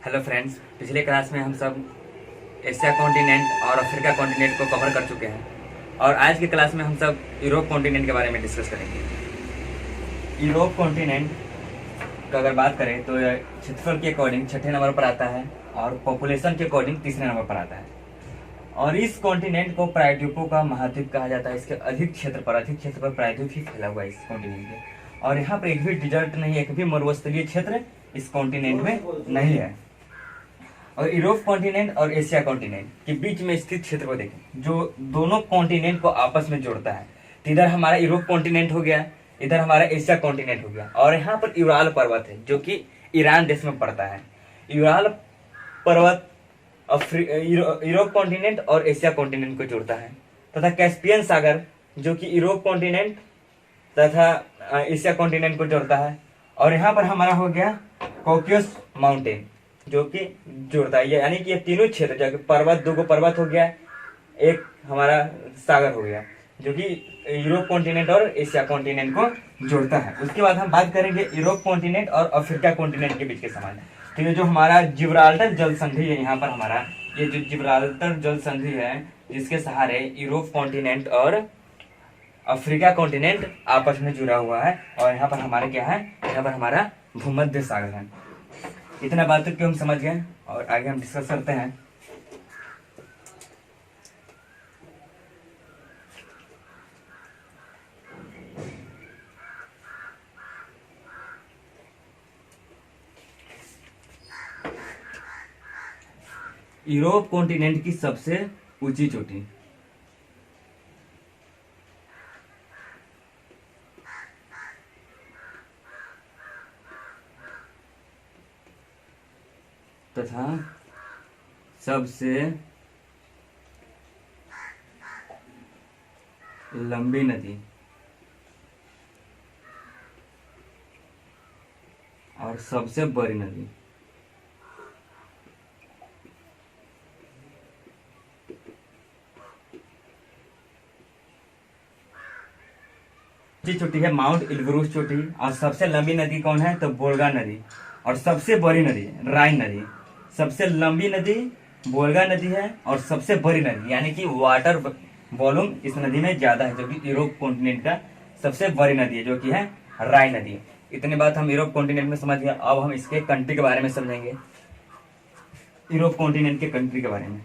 Hello friends, पिछले class में हम सब एशिया कॉन्टिनेंट और अफ्रीका कॉन्टिनेंट को कवर कर चुके हैं और आज की क्लास में हम सब यूरोप कॉन्टिनेंट के बारे में डिस्कस करेंगे। यूरोप कॉन्टिनेंट का अगर बात करें तो यह क्षेत्रफल के अकॉर्डिंग छठे नंबर पर आता है और पॉपुलेशन के अकॉर्डिंग तीसरे नंबर पर आता है। और इस कॉन्टिनेंट को प्रायद्वीपों का महाद्वीप कहा जाता है। इसके अधिक क्षेत्र पर प्रायद्वीप ही फैला हुआ है इस कॉन्टिनेंट में। और यहाँ पर एक भी डिजर्ट नहीं, एक भी मरुस्थलीय क्षेत्र इस कॉन्टिनेंट में नहीं है। और यूरोप कॉन्टिनेंट और एशिया कॉन्टिनेंट के बीच में स्थित क्षेत्र को देखें, जो दोनों कॉन्टिनेंट को आपस में जोड़ता है। तो इधर हमारा यूरोप कॉन्टिनेंट हो गया, इधर हमारा एशिया कॉन्टिनेंट हो गया। और यहाँ पर यूराल पर्वत है जो कि ईरान देश में पड़ता है। यूराल पर्वत यूरोप कॉन्टिनेंट और एशिया कॉन्टिनेंट को जोड़ता है, तथा कैस्पियन सागर जो कि यूरोप कॉन्टिनेंट तथा एशिया कॉन्टिनेंट को जोड़ता है। और यहाँ पर हमारा हो गया कॉकेशस माउंटेन जो कि जोड़ता है, यानी कि ये तीनों क्षेत्र जो कि पर्वत, दो पर्वत हो गया, एक हमारा सागर हो गया, जो कि यूरोप कॉन्टिनेंट और एशिया कॉन्टिनेंट को जोड़ता है। उसके बाद हम बात करेंगे यूरोप कॉन्टिनेंट और अफ्रीका कॉन्टिनेंट के बीच के संबंध। तो ये जो हमारा जिब्राल्टर जल संधि है, यहाँ पर हमारा ये जो जिब्राल्टर जल संधि है, जिसके सहारे यूरोप कॉन्टिनेंट और अफ्रीका कॉन्टिनेंट आपस में जुड़ा हुआ है। और यहाँ पर हमारा क्या है, यहाँ पर हमारा भूमध्य सागर है। इतना बात तक हम समझ गए और आगे हम डिस्कस करते हैं। यूरोप कॉन्टिनेंट की सबसे ऊंची चोटी तथा सबसे लंबी नदी और सबसे बड़ी नदी चोटी है माउंट इल्ब्रुस चोटी। और सबसे लंबी नदी कौन है, तो वोल्गा नदी। और सबसे बड़ी नदी राइन नदी। सबसे लंबी नदी वोल्गा नदी है और सबसे बड़ी नदी यानी कि वाटर वॉल्यूम इस नदी में ज्यादा है, जो कि यूरोप कॉन्टिनेंट का सबसे बड़ी नदी है, जो कि है राइन नदी। इतनी बात हम यूरोप कॉन्टिनेंट में समझ गए। अब हम इसके कंट्री के बारे में समझेंगे, यूरोप कॉन्टिनेंट के कंट्री के बारे में।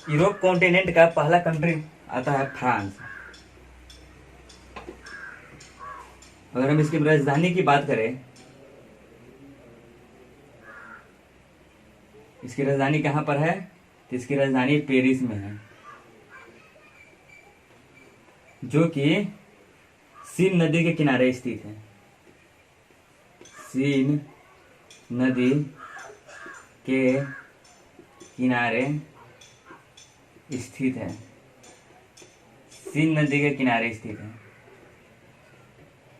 यूरोप कॉन्टिनेंट का पहला कंट्री आता है फ्रांस। अगर हम इसकी राजधानी की बात करें, इसकी राजधानी कहां पर है, तो इसकी राजधानी पेरिस में है, जो कि सीन नदी के किनारे स्थित है। सीन नदी के किनारे स्थित है। सीन नदी के किनारे स्थित है।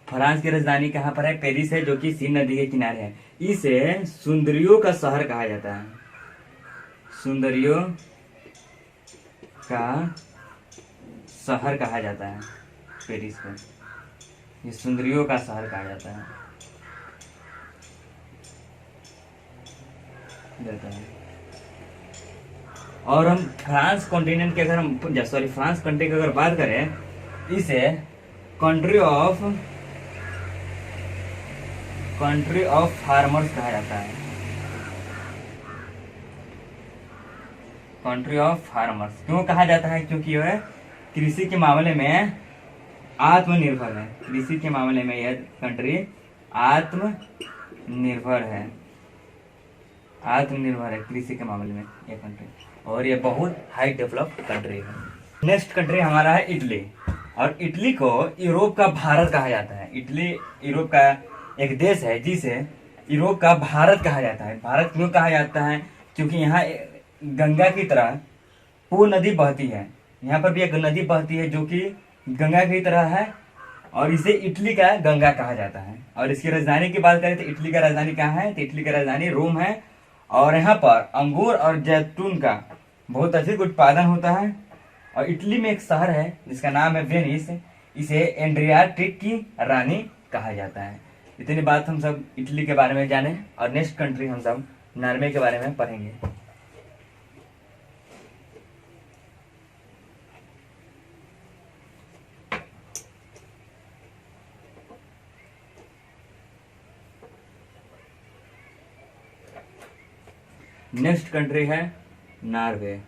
फ्रांस की राजधानी कहां पर है, पेरिस है, जो कि सीन नदी के किनारे है। इसे सुंदरियों का शहर कहा जाता है। सुंदरियों का शहर कहा जाता है पेरिस को। ये सुंदरियों का शहर कहा जाता है। और हम फ्रांस कॉन्टिनेंट के अगर हम फ्रांस कंट्री की अगर बात करें, इसे कंट्री ऑफ फार्मर्स कहा जाता है। कंट्री ऑफ फार्मर्स क्यों कहा जाता है, क्योंकि यह कृषि के मामले में आत्मनिर्भर है। कृषि के मामले में यह कंट्री आत्मनिर्भर है कृषि के मामले में यह कंट्री, और ये बहुत हाई डेवलप कंट्री है। नेक्स्ट कंट्री हमारा है इटली। और इटली को यूरोप का भारत कहा जाता है। इटली यूरोप का एक देश है जिसे यूरोप का भारत कहा जाता है। भारत क्यों कहा जाता है, क्योंकि यहाँ गंगा की तरह पो नदी बहती है। यहाँ पर भी एक नदी बहती है जो कि गंगा की तरह है, और इसे इटली का गंगा कहा जाता है। और इसकी राजधानी की बात करें तो इटली का राजधानी कहाँ है, तो इटली का राजधानी रोम है। और यहाँ पर अंगूर और जैतून का बहुत अधिक उत्पादन होता है। और इटली में एक शहर है जिसका नाम है वेनिस। इसे एड्रियाटिक की रानी कहा जाता है। इतनी बात हम सब इटली के बारे में जाने, और नेक्स्ट कंट्री हम सब नॉर्वे के बारे में पढ़ेंगे। नेक्स्ट कंट्री है नॉर्वे।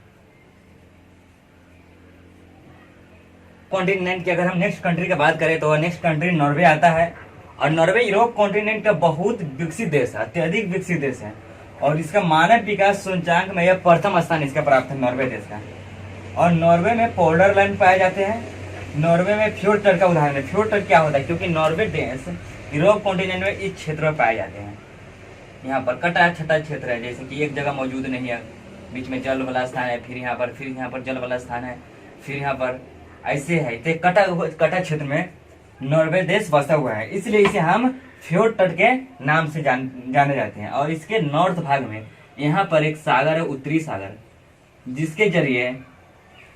कॉन्टिनेंट की अगर हम नेक्स्ट कंट्री की बात करें तो नेक्स्ट कंट्री नॉर्वे आता है। और नॉर्वे यूरोप कॉन्टिनेंट का बहुत विकसित देश है, अत्यधिक विकसित देश है, और इसका मानव विकास सूचकांक में यह प्रथम स्थान इसका प्राप्त है नॉर्वे देश का। और नॉर्वे में पोलर लैंड पाए जाते हैं। नॉर्वे में फ्योर्ड तट का उदाहरण है। फ्योर्ड तट क्या होता है, क्योंकि नॉर्वे देश यूरोप कॉन्टिनेंट में इस क्षेत्र में पाए जाते हैं। यहाँ पर कटा छटा क्षेत्र है, जैसे कि एक जगह मौजूद नहीं है, बीच में जल वाला स्थान है, फिर यहाँ पर जल वाला स्थान है, फिर यहाँ पर ऐसे है। तो कटा क्षेत्र में नॉर्वे देश बसा हुआ है, इसलिए इसे हम फ्योर्ड तट के नाम से जाने जाते हैं। और इसके नॉर्थ भाग में यहाँ पर एक सागर है, उत्तरी सागर, जिसके जरिए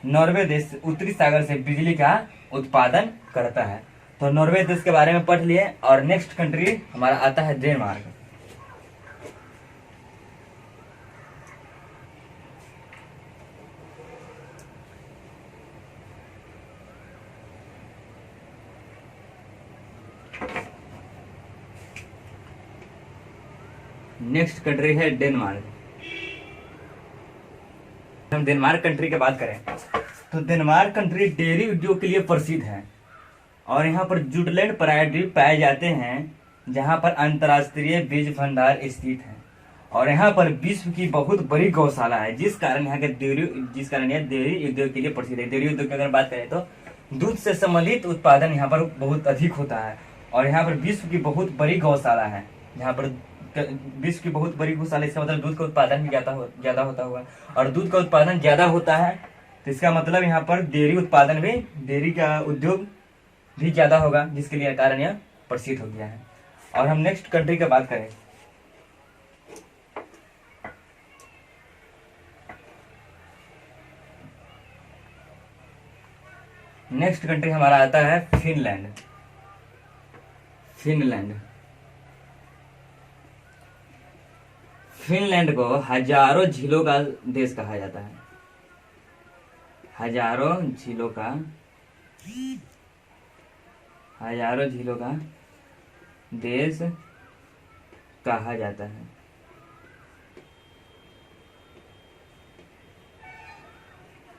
नॉर्वे देश उत्तरी सागर से बिजली का उत्पादन करता है। तो नॉर्वे देश के बारे में पढ़ लिए। और नेक्स्ट कंट्री हमारा आता है डेनमार्क। नेक्स्ट कंट्री है डेनमार्क। हम डेनमार्क कंट्री की बात करें तो डेनमार्क कंट्री डेयरी उद्योग के लिए प्रसिद्ध है। और यहाँ पर जुटलैंड प्रायद्वीप पाए जाते हैं, जहाँ पर अंतर्राष्ट्रीय बीज भंडार स्थित है। और यहाँ पर विश्व की बहुत बड़ी गौशाला है, जिस कारण यह डेयरी उद्योग के लिए प्रसिद्ध है। डेयरी उद्योग की अगर बात करें तो दूध से संबंधित उत्पादन यहाँ पर बहुत अधिक होता है। और यहाँ पर विश्व की बहुत बड़ी गौशाला है, जहाँ पर विश्व की बहुत बड़ी गौशाला, इसका मतलब दूध का उत्पादन भी ज्यादा होता हुआ। और दूध का उत्पादन ज्यादा होता है तो इसका मतलब यहाँ पर डेयरी का उद्योग भी ज्यादा होगा, जिसके लिए कारण यह प्रसिद्ध हो गया है। और हम नेक्स्ट कंट्री की बात करें नेक्स्ट कंट्री हमारा आता है फिनलैंड। फिनलैंड को हजारों झीलों का देश कहा जाता है। हजारों झीलों का देश कहा जाता है।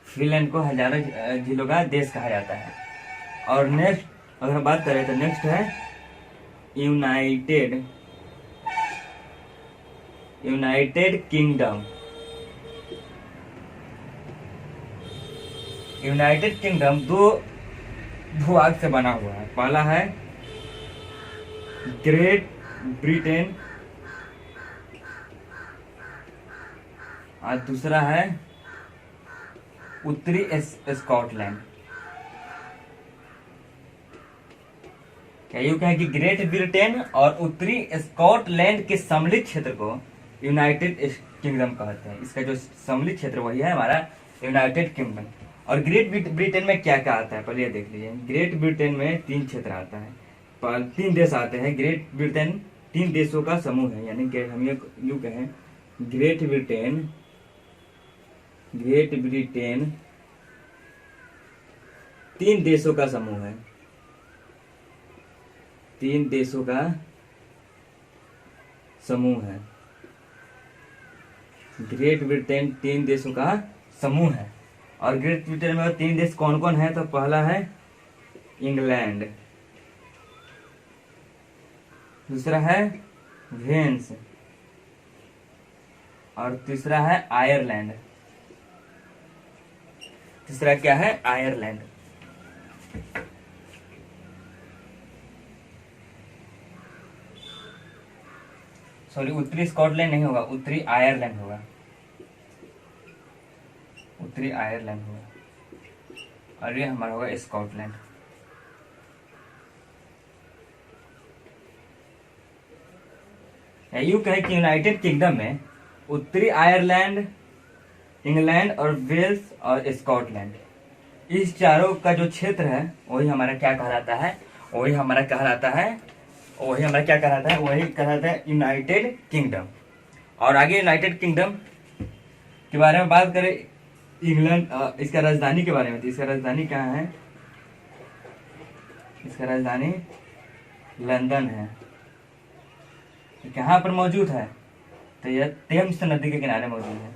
फिनलैंड को हजारों झीलों का देश कहा जाता है। और नेक्स्ट अगर हम बात करें तो नेक्स्ट है यूनाइटेड किंगडम। यूनाइटेड किंगडम दो भाग से बना हुआ है। पहला है ग्रेट ब्रिटेन और दूसरा है उत्तरी स्कॉटलैंड। क्या यूं कहें कि ग्रेट ब्रिटेन और उत्तरी स्कॉटलैंड के सम्मिलित क्षेत्र को यूनाइटेड किंगडम कहते हैं। इसका जो सम्मिलित क्षेत्र वही है हमारा यूनाइटेड किंगडम। और ग्रेट ब्रिटेन में क्या क्या आता है पहले ये देख लीजिए। ग्रेट ब्रिटेन में 3 क्षेत्र आता है, 3 देश आते हैं। ग्रेट ब्रिटेन 3 देशों का समूह है, यानी कि हम ये यूं कहें ग्रेट ब्रिटेन 3 देशों का समूह है। 3 देशों का समूह है। ग्रेट ब्रिटेन 3 देशों का समूह है। और ग्रेट ब्रिटेन में 3 देश कौन कौन है तो पहला है इंग्लैंड, दूसरा है वेल्स और तीसरा है आयरलैंड। तीसरा क्या है आयरलैंड। सॉरी उत्तरी स्कॉटलैंड नहीं होगा, उत्तरी आयरलैंड होगा। उत्तरी आयरलैंड होगा और ये हमारा होगा स्कॉटलैंड। यूं कहे कि यूनाइटेड किंगडम में उत्तरी आयरलैंड, इंग्लैंड और वेल्स और स्कॉटलैंड इस चारों का जो क्षेत्र है वही हमारा क्या कहलाता है, वही हमारा कहलाता है, वही हमारा क्या कहलाता है, वही कहलाता है यूनाइटेड किंगडम। और आगे यूनाइटेड किंगडम के बारे में बात करें, इंग्लैंड, इसका राजधानी के बारे में, तो इसका राजधानी कहाँ है, इसका राजधानी लंदन है। कहाँ पर मौजूद है, तो यह टेम्स नदी के किनारे मौजूद है,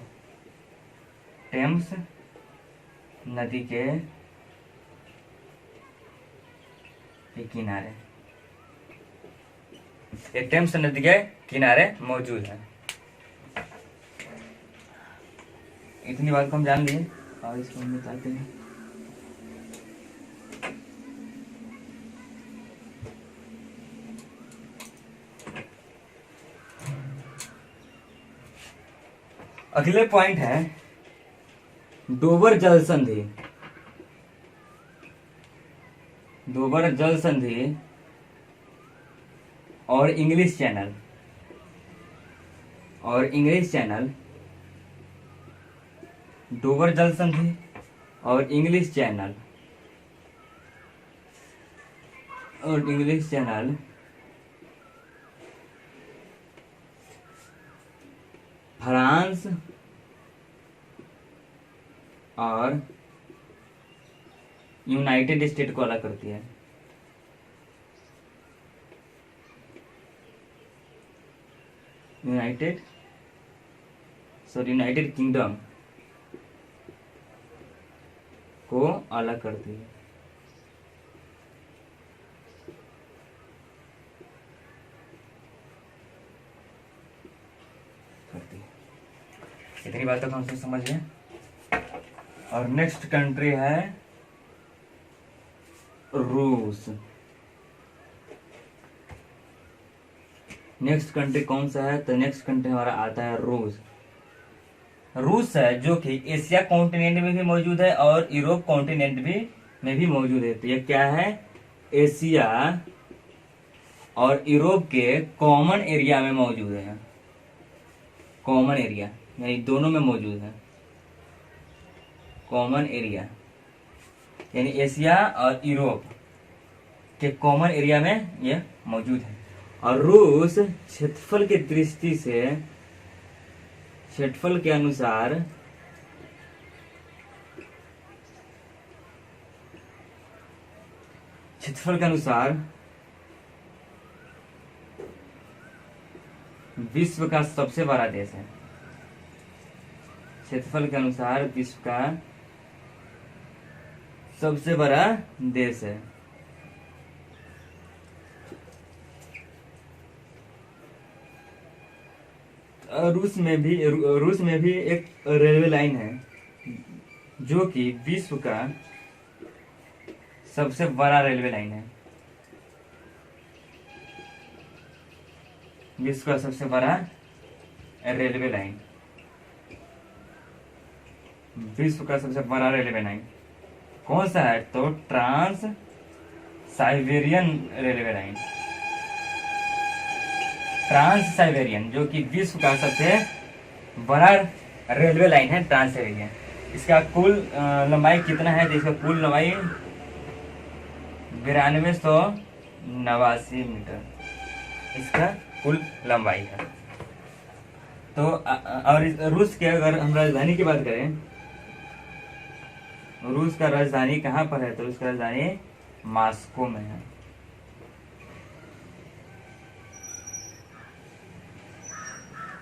टेम्स नदी के किनारे, ये टेम्स नदी के किनारे मौजूद है। इतनी बात को हम जान लिए और इसको हम बताते हैं। अगले पॉइंट है डोवर जल संधि। डोवर जल संधि और इंग्लिश चैनल, और इंग्लिश चैनल, डोवर जल संधि और इंग्लिश चैनल, और इंग्लिश चैनल फ्रांस और यूनाइटेड स्टेट को अलग करती है। यूनाइटेड किंगडम को अलग करती है। इतनी बात तक हम समझ गए। और नेक्स्ट कंट्री है रूस। नेक्स्ट कंट्री कौन सा है, तो नेक्स्ट कंट्री हमारा आता है रूस। रूस है जो कि एशिया कॉन्टिनेंट में भी मौजूद है और यूरोप कॉन्टिनेंट में भी मौजूद है। तो ये क्या है, एशिया और यूरोप के कॉमन एरिया में मौजूद है। कॉमन एरिया यानी दोनों में मौजूद है। कॉमन एरिया यानी एशिया और यूरोप के कॉमन एरिया में ये मौजूद है। और रूस क्षेत्रफल की दृष्टि से, क्षेत्रफल के अनुसार विश्व का सबसे बड़ा देश है। क्षेत्रफल के अनुसार विश्व का सबसे बड़ा देश है। रूस में भी एक रेलवे लाइन है जो कि विश्व का सबसे बड़ा रेलवे लाइन है। विश्व का सबसे बड़ा रेलवे लाइन, विश्व का सबसे बड़ा रेलवे लाइन कौन सा है, तो trans Siberian railway line. Trans Siberian जो कि विश्व का सबसे बड़ा रेलवे लाइन है, ट्रांस साइबेरियन। इसका कुल लंबाई कितना है, तो इसका कुल लंबाई 9289 मीटर इसका कुल लंबाई है। तो और रूस के अगर हम राजधानी की बात करें, रूस का राजधानी कहाँ पर है, तो रूस का राजधानी मॉस्को में है।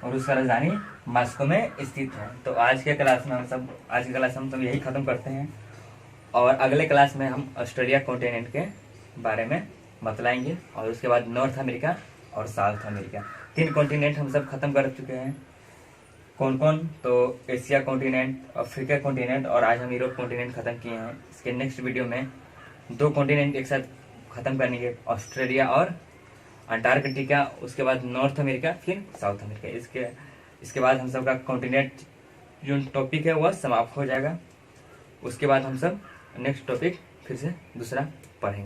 और उसका राजधानी मॉस्को में स्थित है। तो आज की क्लास में हम सब यही खत्म करते हैं और अगले क्लास में हम ऑस्ट्रेलिया कॉन्टिनेंट के बारे में बतलाएंगे और उसके बाद नॉर्थ अमेरिका और साउथ अमेरिका, 3 कॉन्टिनेंट हम सब खत्म कर चुके हैं। कौन कौन, तो एशिया कॉन्टिनेंट, अफ्रीका कॉन्टिनेंट और आज हम यूरोप कॉन्टिनेंट खत्म किए हैं। इसके नेक्स्ट वीडियो में 2 कॉन्टिनेंट एक साथ खत्म करेंगे, ऑस्ट्रेलिया और अंटार्कटिका, उसके बाद नॉर्थ अमेरिका, फिर साउथ अमेरिका। इसके बाद हम सब का कॉन्टिनेंट जो टॉपिक है वह समाप्त हो जाएगा। उसके बाद हम सब नेक्स्ट टॉपिक फिर से दूसरा पढ़ेंगे।